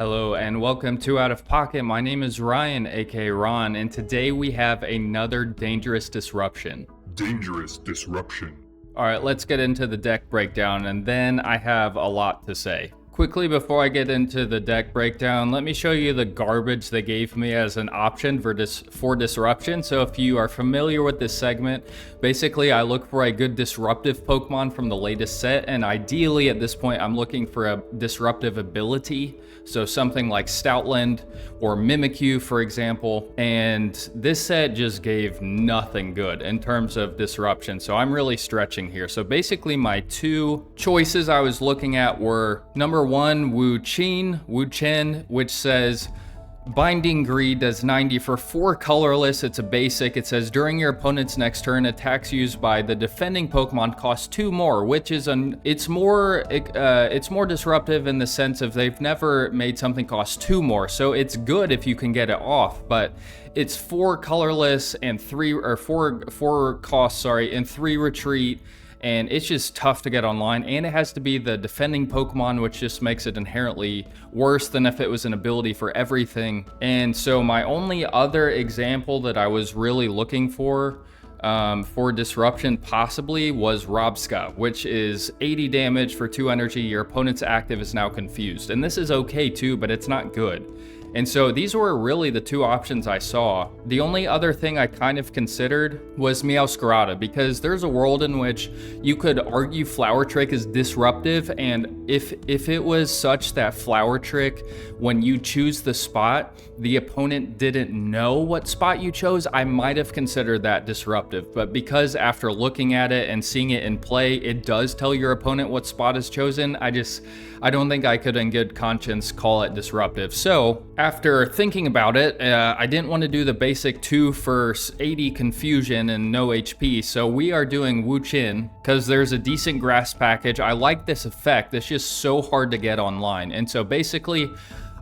Hello and welcome to Out of Pocket. My name is Ryan, aka Ron, and today we have another dangerous disruption. Dangerous disruption. Alright, let's get into the deck breakdown, and then I have a lot to say. Quickly, before I get into the deck breakdown, let me show you the garbage they gave me as an option for disruption. So if you are familiar with this segment, basically I look for a good disruptive Pokemon from the latest set, and ideally at this point I'm looking for a disruptive ability. So something like Stoutland or Mimikyu, for example. And this set just gave nothing good in terms of disruption. So I'm really stretching here. So basically my two choices I was looking at were number one, Wu Chen, which says Binding Greed does 90 for 4 colorless. It's a basic. It says during your opponent's next turn, attacks used by the defending Pokemon cost 2 more, which is it's more disruptive in the sense of they've never made something cost 2 more. So it's good if you can get it off, but it's 4 colorless and 4 cost, and 3 retreat. And it's just tough to get online, and it has to be the defending Pokemon, which just makes it inherently worse than if it was an ability for everything. And so my only other example that I was really looking for disruption possibly was Robska, which is 80 damage for 2 energy. Your opponent's active is now confused. And this is okay too, but it's not good. And so these were really the two options I saw. The only other thing I kind of considered was Meowscarada, because there's a world in which you could argue Flower Trick is disruptive, and if it was such that Flower Trick, when you choose the spot, the opponent didn't know what spot you chose, I might have considered that disruptive. But because after looking at it and seeing it in play, it does tell your opponent what spot is chosen, I don't think I could in good conscience call it disruptive. So after thinking about it, I didn't want to do the basic 2 for 80 confusion and no HP. So we are doing Wu Chen because there's a decent grass package. I like this effect. It's just so hard to get online. And so basically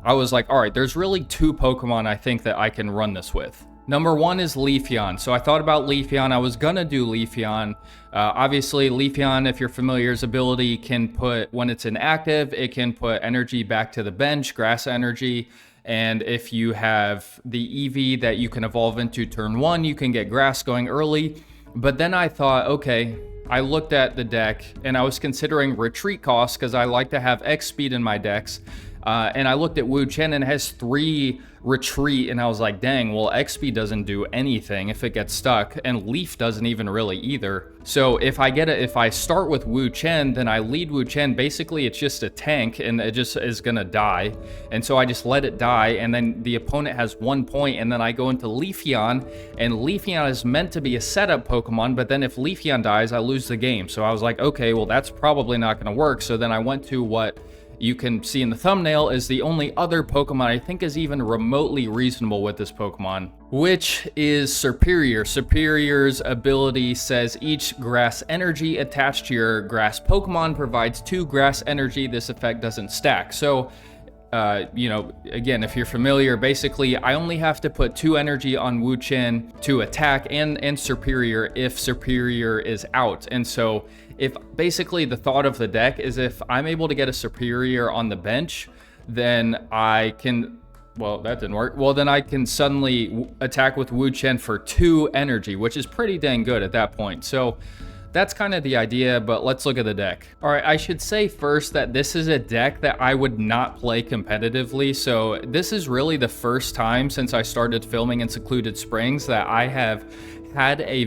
I was like, all right, there's really 2 Pokemon I think that I can run this with. Number 1 is Leafeon. So I thought about Leafeon. I was gonna do Leafeon. Obviously, Leafeon, if you're familiar, his ability can put, when it's inactive, it can put energy back to the bench, grass energy. And if you have the EV that you can evolve into turn 1, you can get grass going early. But then I thought, okay, I looked at the deck and I was considering retreat costs because I like to have X speed in my decks. And I looked at Wu Chen and it has 3 retreat, and I was like, dang, well, XP doesn't do anything if it gets stuck, and Leaf doesn't even really either. So if I start with Wu Chen, then I lead Wu Chen, basically it's just a tank and it just is gonna die. And so I just let it die, and then the opponent has 1 point, and then I go into Leafeon, and Leafeon is meant to be a setup Pokemon, but then if Leafeon dies, I lose the game. So I was like, okay, well, that's probably not gonna work. So then I went to what you can see in the thumbnail is the only other Pokemon I think is even remotely reasonable with this Pokemon, which is Serperior. Serperior's ability says each grass energy attached to your grass Pokemon provides 2 grass energy. This effect doesn't stack. So again, if you're familiar, basically I only have to put 2 energy on Wu Chen to attack and Serperior if Serperior is out. And so if basically the thought of the deck is if I'm able to get a Serperior on the bench, then I can, well, that didn't work. Well, then I can suddenly attack with Wu Chen for 2 energy, which is pretty dang good at that point. So that's kind of the idea, but let's look at the deck. All right, I should say first that this is a deck that I would not play competitively. So this is really the first time since I started filming in Secluded Springs that I have had a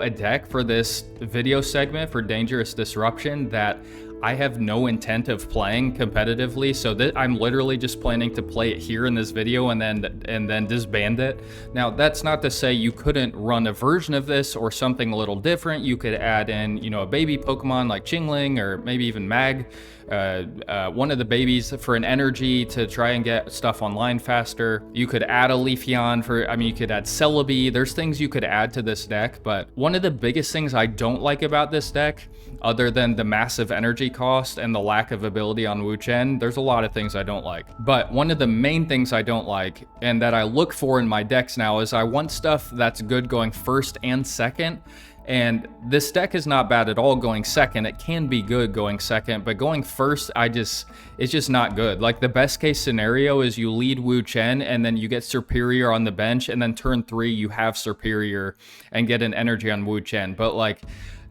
deck for this video segment for Dangerous Disruption that I have no intent of playing competitively, so that I'm literally just planning to play it here in this video and then disband it. Now, that's not to say you couldn't run a version of this or something a little different. You could add in, a baby Pokemon like Chingling or maybe even Mag, one of the babies for an energy to try and get stuff online faster. You could add a Leafeon you could add Celebi. There's things you could add to this deck, but one of the biggest things I don't like about this deck, other than the massive energy cost and the lack of ability on Wu Chen, there's a lot of things I don't like. But one of the main things I don't like, and that I look for in my decks now, is I want stuff that's good going first and second. And this deck is not bad at all going second. It can be good going second, but going first, it's just not good. Like, the best case scenario is you lead Wu Chen and then you get Superior on the bench, and then turn 3 you have Superior and get an energy on Wu Chen. But like,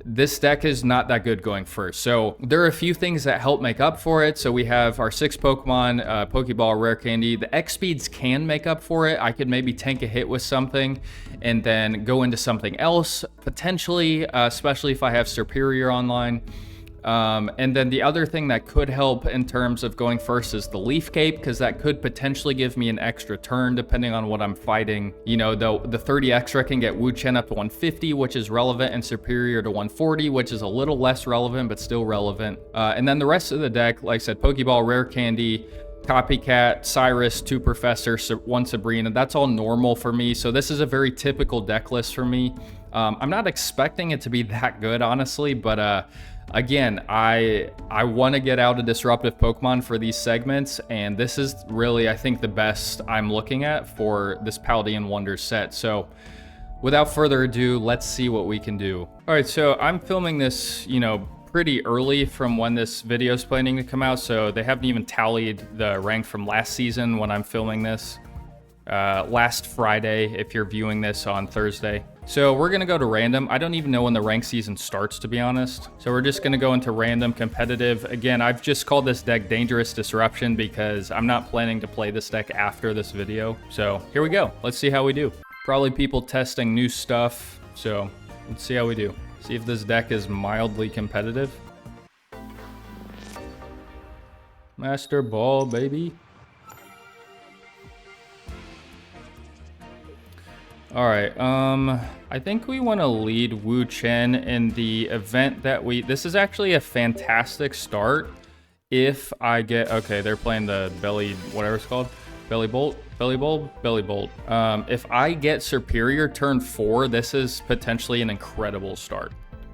this deck is not that good going first. So there are a few things that help make up for it. So we have our 6 Pokemon, Pokeball, Rare Candy. The X speeds can make up for it. I could maybe tank a hit with something and then go into something else, potentially, especially if I have Superior online. And then the other thing that could help in terms of going first is the Leaf Cape, because that could potentially give me an extra turn depending on what I'm fighting. You know, the 30 extra can get Wu Chen up to 150, which is relevant, and Superior to 140, which is a little less relevant, but still relevant. And then the rest of the deck, like I said, Pokeball, Rare Candy, Copycat, Cyrus, 2 Professor, 1 Sabrina, that's all normal for me. So this is a very typical deck list for me. I'm not expecting it to be that good, honestly, but again, I want to get out a disruptive Pokemon for these segments, and this is really, I think, the best I'm looking at for this Paldean Wonders set. So without further ado, let's see what we can do. All right, so I'm filming this, you know, pretty early from when this video is planning to come out, so they haven't even tallied the rank from last season when I'm filming this. Last Friday, if you're viewing this on Thursday. So we're gonna go to random. I don't even know when the rank season starts, to be honest. So we're just gonna go into random competitive. Again, I've just called this deck Dangerous Disruption because I'm not planning to play this deck after this video. So here we go. Let's see how we do. Probably people testing new stuff. So let's see how we do. See if this deck is mildly competitive. Master Ball, baby. All right, I think we want to lead Wu Chen in the event that this is actually a fantastic start if I get, okay, they're playing the belly, whatever it's called, belly bolt, belly bulb, belly bolt. If I get Superior turn 4, this is potentially an incredible start.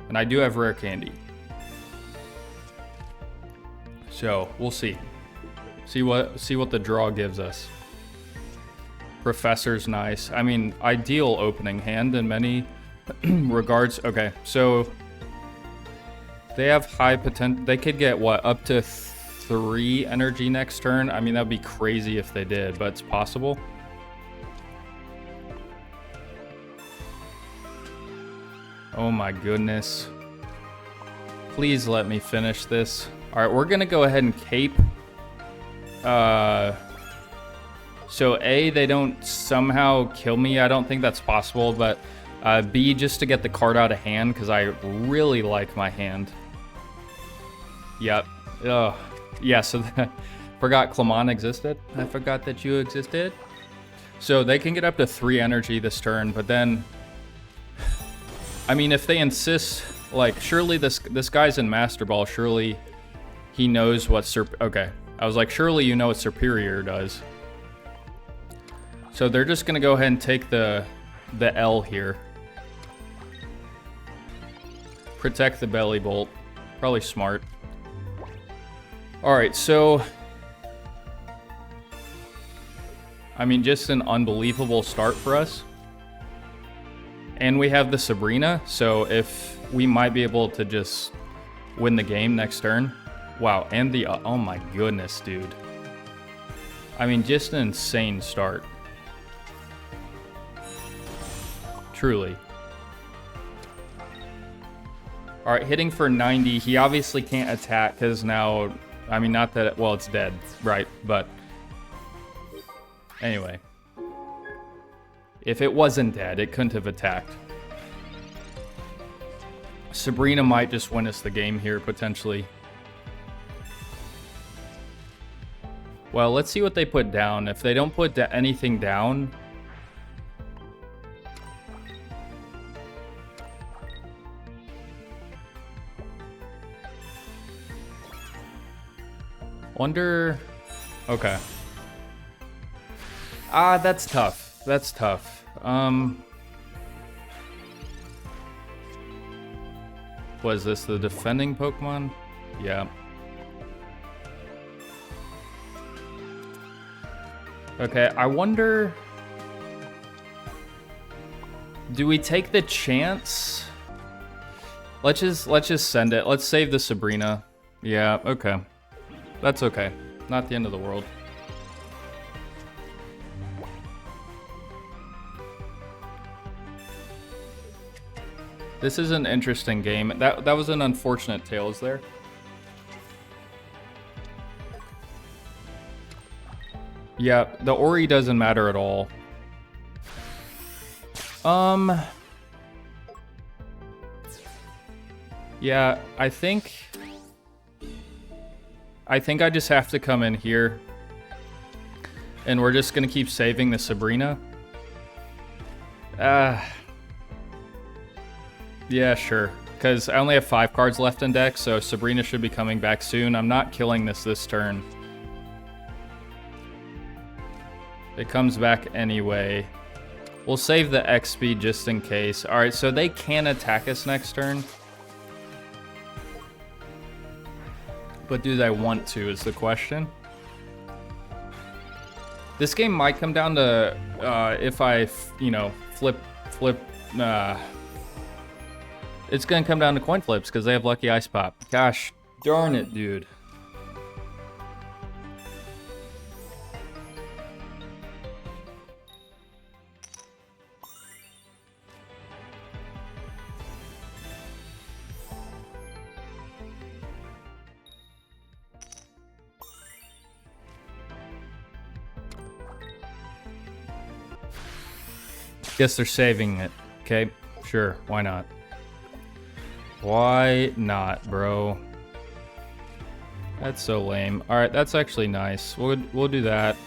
And I do have Rare Candy. So we'll see. See what the draw gives us. Professor's nice. I mean, ideal opening hand in many regards. Okay, so they have high potential. They could get, what, up to 3 energy next turn? I mean, that'd be crazy if they did, but it's possible. Oh my goodness. Please let me finish this. All right, we're gonna go ahead and cape. So A, they don't somehow kill me. I don't think that's possible, but B, just to get the card out of hand, because I really like my hand. Yep. Ugh. Yeah, so forgot Clemon existed. I forgot that you existed. So they can get up to 3 energy this turn, but then, I mean, if they insist, like, surely this guy's in Master Ball, surely he knows what okay. I was like, surely you know what Superior does. So they're just gonna go ahead and take the L here. Protect the belly bolt. Probably smart. All right, so I mean, just an unbelievable start for us. And we have the Sabrina, so if we might be able to just win the game next turn. Wow, and the oh my goodness, dude. I mean, just an insane start. Truly. All right, hitting for 90. He obviously can't attack because now, I mean, not that, well, it's dead, right? But anyway, if it wasn't dead, it couldn't have attacked. Sabrina might just win us the game here, potentially. Well, let's see what they put down. If they don't put anything down, wonder, okay. Ah, that's tough. That's tough. Was this the defending Pokemon? Yeah. Okay, I wonder, do we take the chance Let's just send it. Let's save the Sabrina. Yeah, okay. That's okay. Not the end of the world. This is an interesting game. That was an unfortunate tails there. Yeah, the Ori doesn't matter at all. Yeah, I think I just have to come in here. And we're just gonna keep saving the Sabrina. Yeah, sure. Because I only have 5 cards left in deck, so Sabrina should be coming back soon. I'm not killing this turn. It comes back anyway. We'll save the X speed just in case. Alright, so they can attack us next turn. But do they want to is the question. This game might come down to if I, you know, flip. It's gonna come down to coin flips because they have Lucky Ice Pop. Gosh darn it, dude. Guess they're saving it. Okay, sure, why not? Why not, bro? That's so lame. All right, that's actually nice. We'll do that.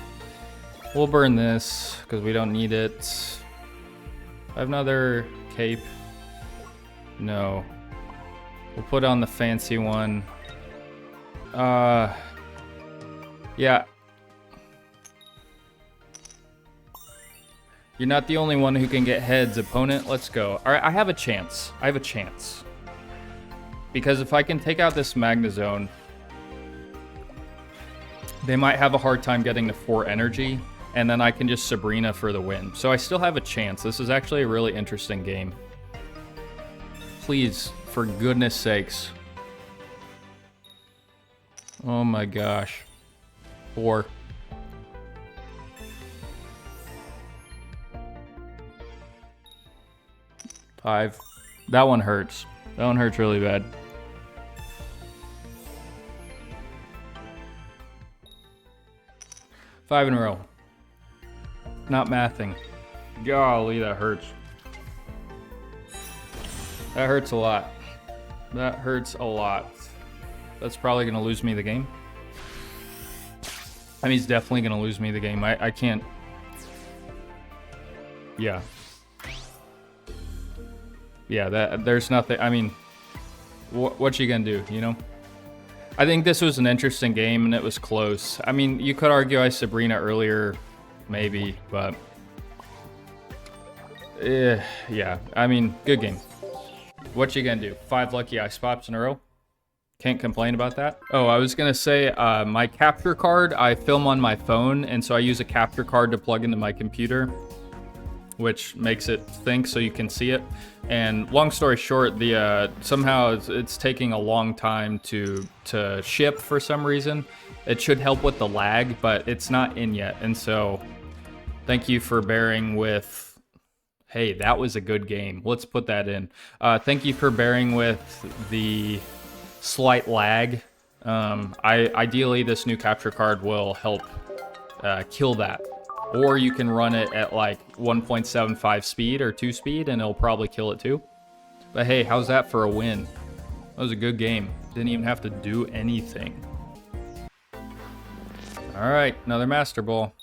We'll burn this because we don't need it. I have another cape. No. We'll put on the fancy one. Yeah. You're not the only one who can get heads, opponent. Let's go. All right, I have a chance. I have a chance. Because if I can take out this Magnezone, they might have a hard time getting to 4 energy, and then I can just Sabrina for the win. So I still have a chance. This is actually a really interesting game. Please, for goodness sakes. Oh my gosh. 4. Five. That one hurts. That one hurts really bad. Five in a row. Not mathing. Golly, that hurts. That hurts a lot. That hurts a lot. That's probably going to lose me the game. I mean, he's definitely going to lose me the game. I can't. Yeah. Yeah, there's nothing. I mean, what you gonna do, you know? I think this was an interesting game and it was close. I mean, you could argue I Sabrina earlier, maybe, but yeah. I mean, good game. What you gonna do? 5 Lucky Ice Pops in a row? Can't complain about that. Oh, I was gonna say my capture card. I film on my phone, and so I use a capture card to plug into my computer, which makes it think so you can see it. And long story short, the somehow it's taking a long time to ship for some reason. It should help with the lag, but it's not in yet. And so thank you for bearing with. Hey, that was a good game. Let's put that in. Thank you for bearing with the slight lag. Ideally, this new capture card will help kill that. Or you can run it at like 1.75 speed or 2 speed and it'll probably kill it too. But hey, how's that for a win? That was a good game. Didn't even have to do anything. All right, another Master Ball.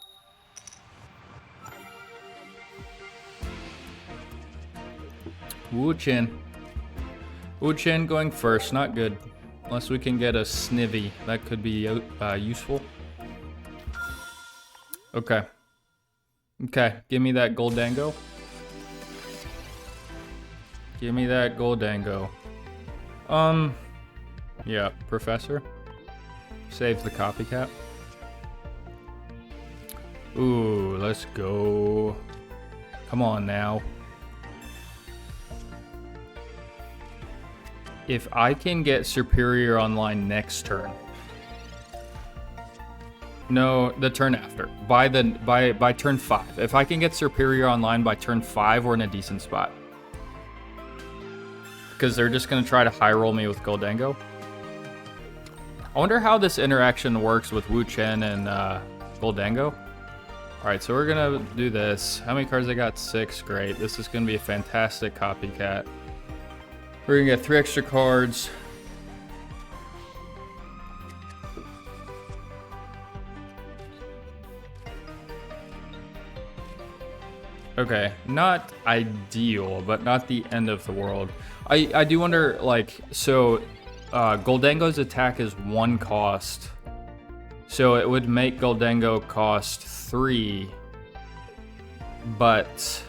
Wu-Chin. Wu-Chin going first, not good. Unless we can get a Snivy, that could be useful. Okay. Okay, give me that Goldango. Give me that Goldango. Yeah, Professor. Save the copycat. Ooh, let's go. Come on now. If I can get Superior online next turn. No, the turn after. By turn 5. If I can get Superior online by turn 5, we're in a decent spot. Because they're just going to try to high roll me with Goldango. I wonder how this interaction works with Wu Chen and Goldango. Alright, so we're going to do this. How many cards I got? 6. Great. This is going to be a fantastic copycat. We're going to get 3 extra cards. Okay, not ideal, but not the end of the world. I do wonder, like, so Goldango's attack is 1 cost. So it would make Goldango cost 3. But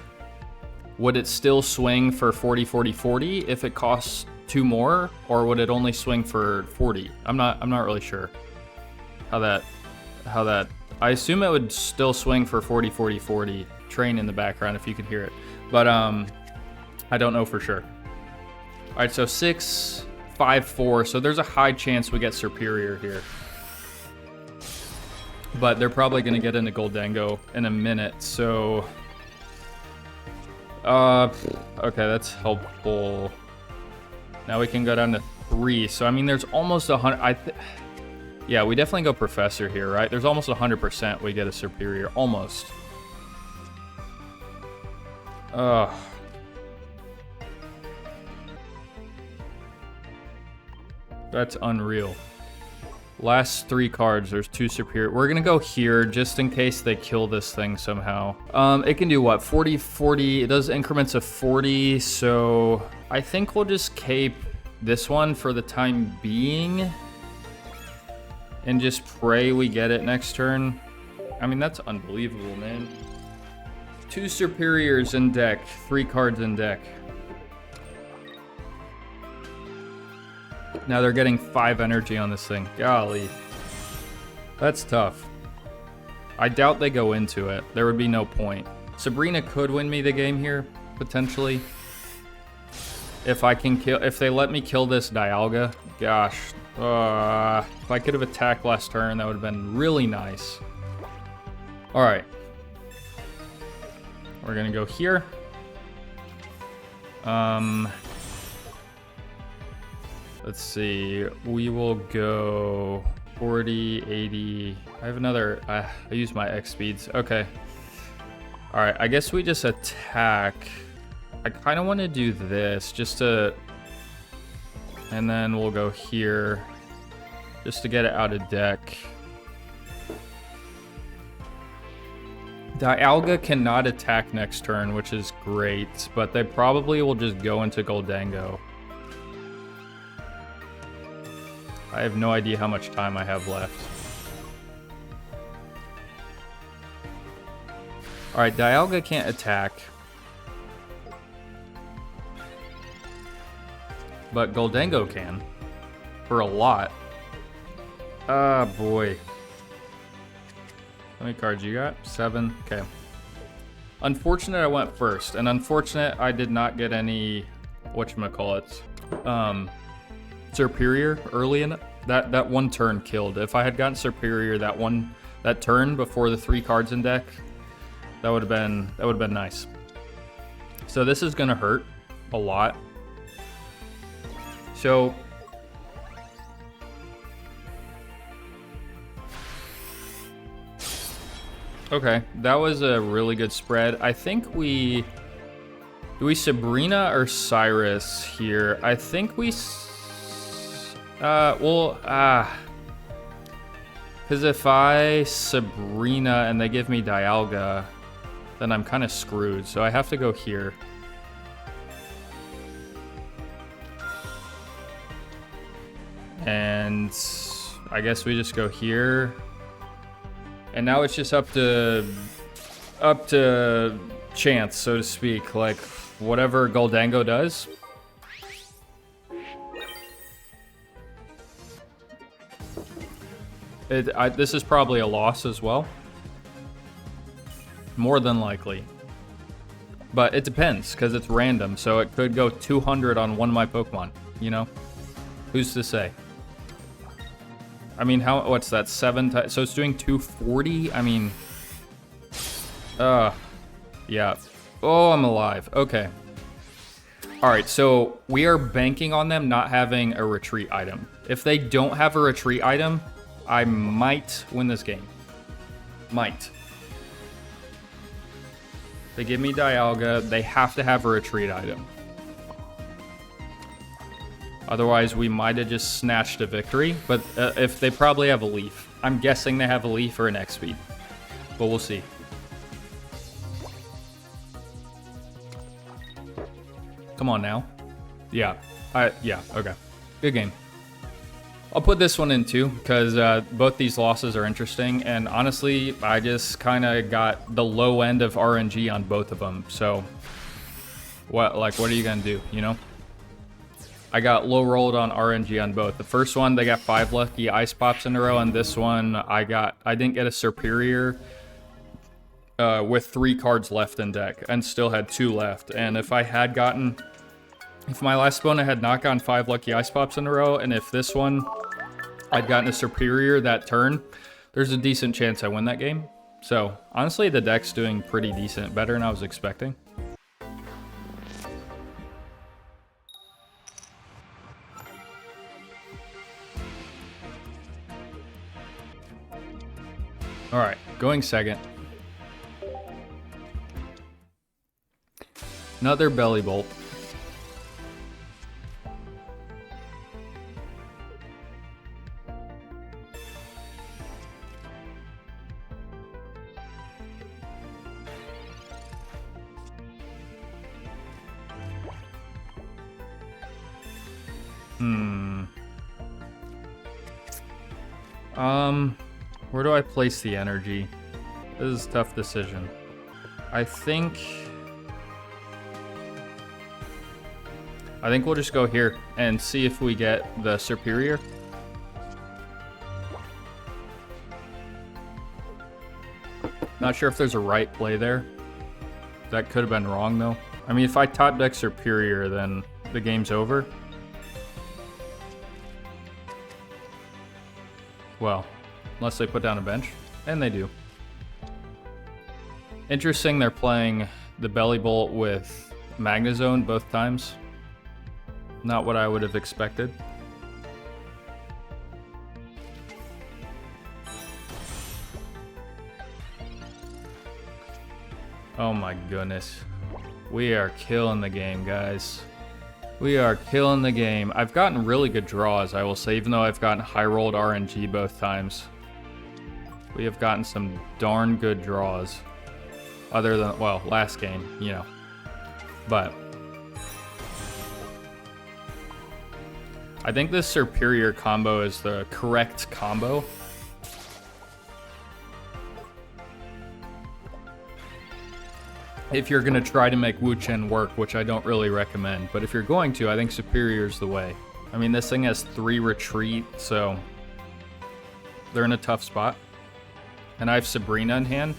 would it still swing for 40, 40, 40 if it costs 2 more? Or would it only swing for 40? I'm not really sure how that I assume it would still swing for 40, 40, 40. Train in the background if you could hear it. But I don't know for sure. All right, so 6, 5, 4. So there's a high chance we get Superior here. But they're probably going to get into Goldango in a minute. So, okay, that's helpful. Now we can go down to 3. So, I mean, there's almost 100. Yeah, we definitely go Professor here, right? There's almost 100% we get a Superior. Almost. That's unreal. Last 3 cards, there's 2 Superior. We're gonna go here just in case they kill this thing somehow. It can do what? 40, 40. It does increments of 40, so I think we'll just cape this one for the time being and just pray we get it next turn. I mean, that's unbelievable, man. 2 Superiors in deck, 3 cards in deck. Now they're getting 5 energy on this thing. Golly. That's tough. I doubt they go into it. There would be no point. Sabrina could win me the game here, potentially. If they let me kill this Dialga. Gosh. If I could have attacked last turn, that would have been really nice. Alright. We're gonna go here. Let's see. We will go 40, 80. I have another. I use my X speeds. Okay. All right. I guess we just attack. I kind of want to do this just to. And then we'll go here just to get it out of deck. Dialga cannot attack next turn, which is great, but they probably will just go into Goldango. I have no idea how much time I have left. Alright, Dialga can't attack. But Goldango can. For a lot. Ah, boy. How many cards you got? 7. Okay. Unfortunate I went first. And unfortunate I did not get any... whatchamacallit. Superior early in it. That one turn killed. If I had gotten Superior that turn before the 3 cards in deck, that would have been nice. So this is gonna hurt a lot. So okay, that was a really good spread. I think do we Sabrina or Cyrus here? I think we because if I Sabrina and they give me Dialga, then I'm kind of screwed. So I have to go here. And I guess we just go here. And now it's just up to chance, so to speak. Like whatever Goldango does. This is probably a loss as well. More than likely. But it depends, because it's random, so it could go 200 on one of my Pokemon. you know? Who's to say? I mean, what's that, 7 times? So it's doing 240? I mean, yeah. Oh, I'm alive. Okay. All right, so we are banking on them not having a retreat item. If they don't have a retreat item, I might win this game. Might. They give me Dialga. They have to have a retreat item. Otherwise, we might have just snatched a victory. But if they probably have a Leaf. I'm guessing they have a Leaf or an X-Speed. But we'll see. Come on now. Yeah. Yeah, okay. Good game. I'll put this one in too, because both these losses are interesting. And honestly, I just kind of got the low end of RNG on both of them. So, what are you going to do, you know? I got low rolled on RNG on both. The first one, they got 5 lucky ice pops in a row, and this one, I didn't get a superior with 3 cards left in deck, and still had 2 left. And if my last opponent had not gotten 5 lucky ice pops in a row, and if this one I'd gotten a superior that turn, there's a decent chance I win that game. So honestly, the deck's doing pretty decent, better than I was expecting. All right, going second. Another Belly Bolt. Where do I place the energy? This is a tough decision. I think we'll just go here and see if we get the superior. Not sure if there's a right play there. That could have been wrong though. I mean, if I top deck superior, then the game's over. Well, unless they put down a bench, and they do. Interesting, they're playing the Belly Bolt with Magnezone both times. Not what I would have expected. Oh my goodness. We are killing the game, guys. We are killing the game. I've gotten really good draws, I will say, even though I've gotten high-rolled RNG both times. We have gotten some darn good draws. Other than, well, last game, you know. But I think this superior combo is the correct combo. If you're going to try to make Wu Chen work, which I don't really recommend. But if you're going to, I think superior is the way. I mean, this thing has 3 retreat, so they're in a tough spot. And I have Sabrina in hand.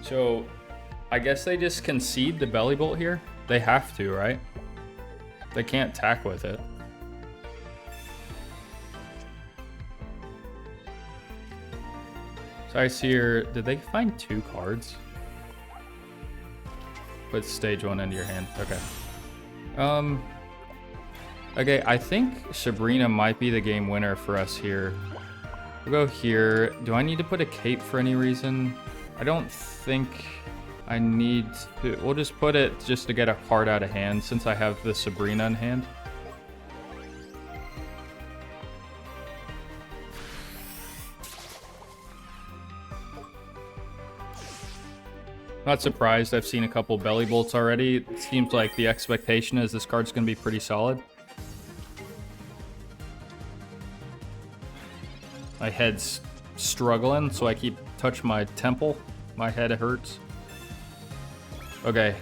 So I guess they just concede the Belly Bolt here. They have to, right? They can't attack with it. So I see here, did they find 2 cards? Put stage 1 into your hand, okay. Okay, I think Sabrina might be the game winner for us here. We'll go here. Do I need to put a cape for any reason? I don't think I need to. We'll just put it just to get a card out of hand since I have the Sabrina in hand. Not surprised. I've seen a couple Belly Bolts already. It seems like the expectation is this card's going to be pretty solid. My head's struggling, so I keep touching my temple. My head hurts. Okay.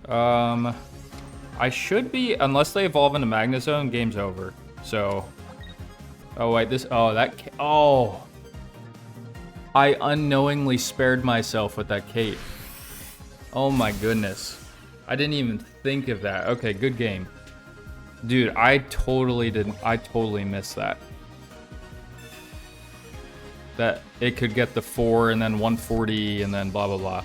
I should be, unless they evolve into Magnezone, game's over. So, oh wait, this, oh, that, oh. I unknowingly spared myself with that cape. Oh my goodness. I didn't even think of that. Okay, good game. Dude, I totally missed that. That it could get the 4 and then 140 and then blah blah blah.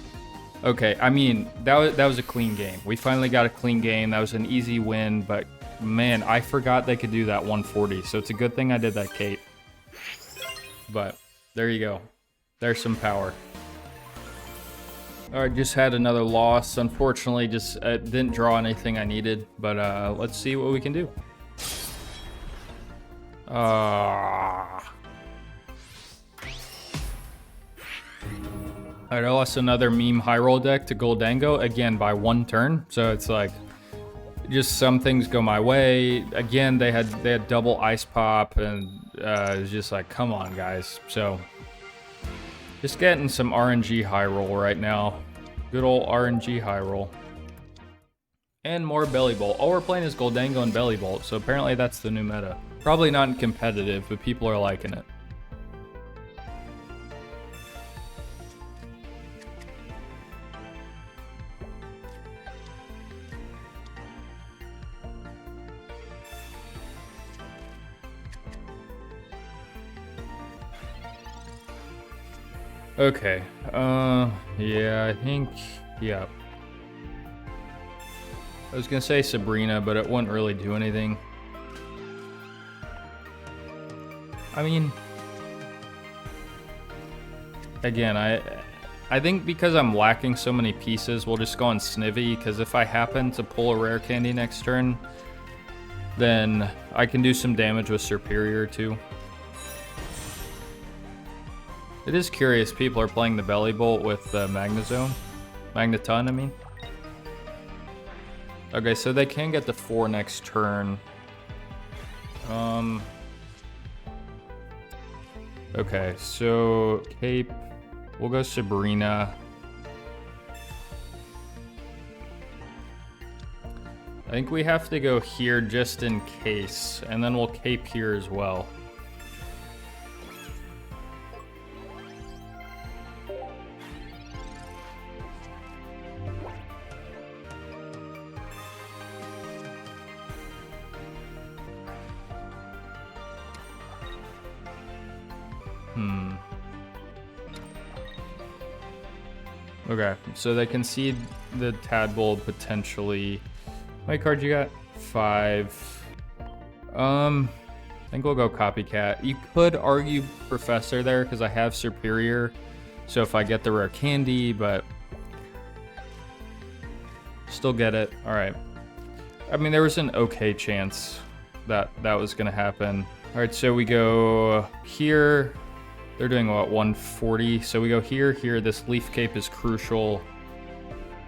Okay, I mean, that was a clean game. We finally got a clean game. That was an easy win, but man, I forgot they could do that 140. So it's a good thing I did that cape. But there you go. There's some power. All right, just had another loss. Unfortunately, just didn't draw anything I needed. But let's see what we can do. Alright, I lost another meme high roll deck to Goldango, again by 1 turn. So it's like, just some things go my way. Again, they had double ice pop, and it was just like, come on, guys. So, just getting some RNG high roll right now. Good old RNG high roll. And more Belly Bolt. All we're playing is Goldango and Belly Bolt, so apparently that's the new meta. Probably not in competitive, but people are liking it. Okay, yeah, I think, yeah. I was gonna say Sabrina, but it wouldn't really do anything. I mean, again, I think because I'm lacking so many pieces, we'll just go on Snivy, because if I happen to pull a rare candy next turn, then I can do some damage with Superior too. It is curious, people are playing the Belly Bolt with Magneton, I mean. Okay, so they can get the 4 next turn. Okay, so Cape, we'll go Sabrina. I think we have to go here just in case, and then we'll Cape here as well. Okay, so they concede the Tadpole potentially. How many cards you got? 5. I think we'll go Copycat. You could argue Professor there because I have Superior. So if I get the rare candy, but still get it. All right. I mean, there was an okay chance that that was going to happen. All right, so we go here. They're doing what, 140? So we go here, here. This Leaf Cape is crucial.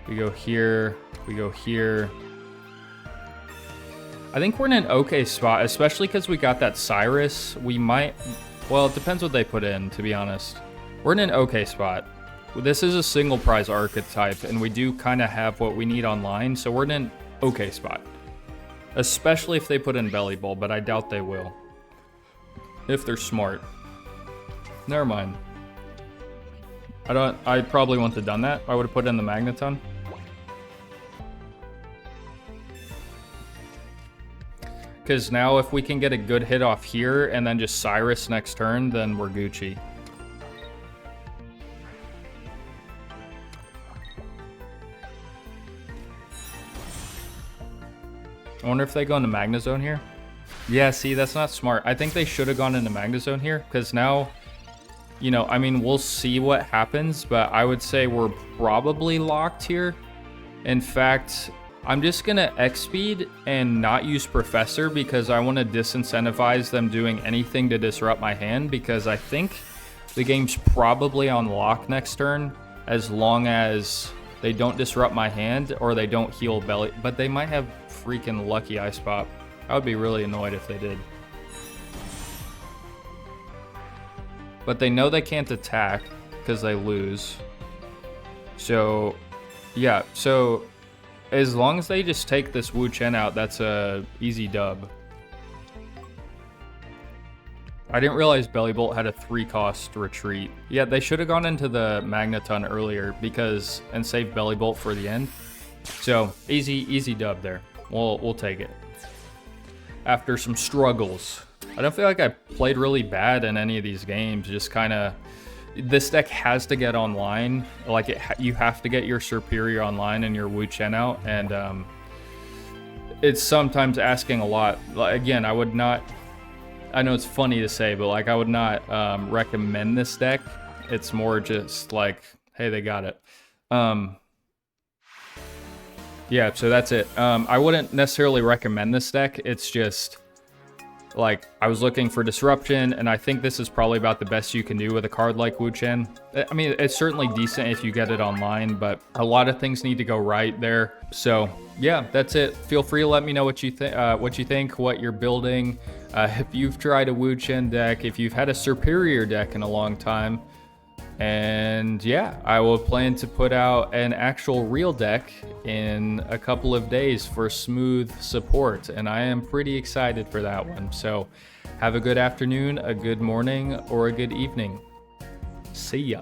We go here, we go here. I think we're in an okay spot, especially because we got that Cyrus. We might, well, it depends what they put in, to be honest. We're in an okay spot. This is a single prize archetype, and we do kind of have what we need online, so we're in an okay spot. Especially if they put in Belly Bowl, but I doubt they will. If they're smart. Never mind. I probably wouldn't have done that. I would have put in the Magneton. Because now if we can get a good hit off here and then just Cyrus next turn, then we're Gucci. I wonder if they go into Magnezone here. Yeah, see, that's not smart. I think they should have gone into Magnezone here, because now, you know, I mean, we'll see what happens, but I would say we're probably locked here. In fact, I'm just going to X-Speed and not use Professor because I want to disincentivize them doing anything to disrupt my hand, because I think the game's probably on lock next turn as long as they don't disrupt my hand or they don't heal Belly. But they might have freaking lucky Ice Pop. I would be really annoyed if they did. But they know they can't attack because they lose. So, yeah. So, as long as they just take this Wu Chen out, that's a easy dub. I didn't realize Belly Bolt had a 3-cost retreat. Yeah, they should have gone into the Magneton earlier and saved Belly Bolt for the end. So easy dub there. We'll take it. After some struggles. I don't feel like I played really bad in any of these games. Just kind of, this deck has to get online. Like you have to get your Superior online and your Wu Chen out, and it's sometimes asking a lot. Again, I would not. I know it's funny to say, but like I would not recommend this deck. It's more just like, hey, they got it. Yeah, so that's it. I wouldn't necessarily recommend this deck. It's just like I was looking for disruption, and I think this is probably about the best you can do with a card like Wu Chen. I mean, it's certainly decent if you get it online, but a lot of things need to go right there. So yeah, that's it. Feel free to let me know what you think, what you're building. If you've tried a Wu Chen deck, if you've had a Superior deck in a long time. And yeah, I will plan to put out an actual real deck in a couple of days for smooth support, and I am pretty excited for that one. So have a good afternoon, a good morning, or a good evening. See ya.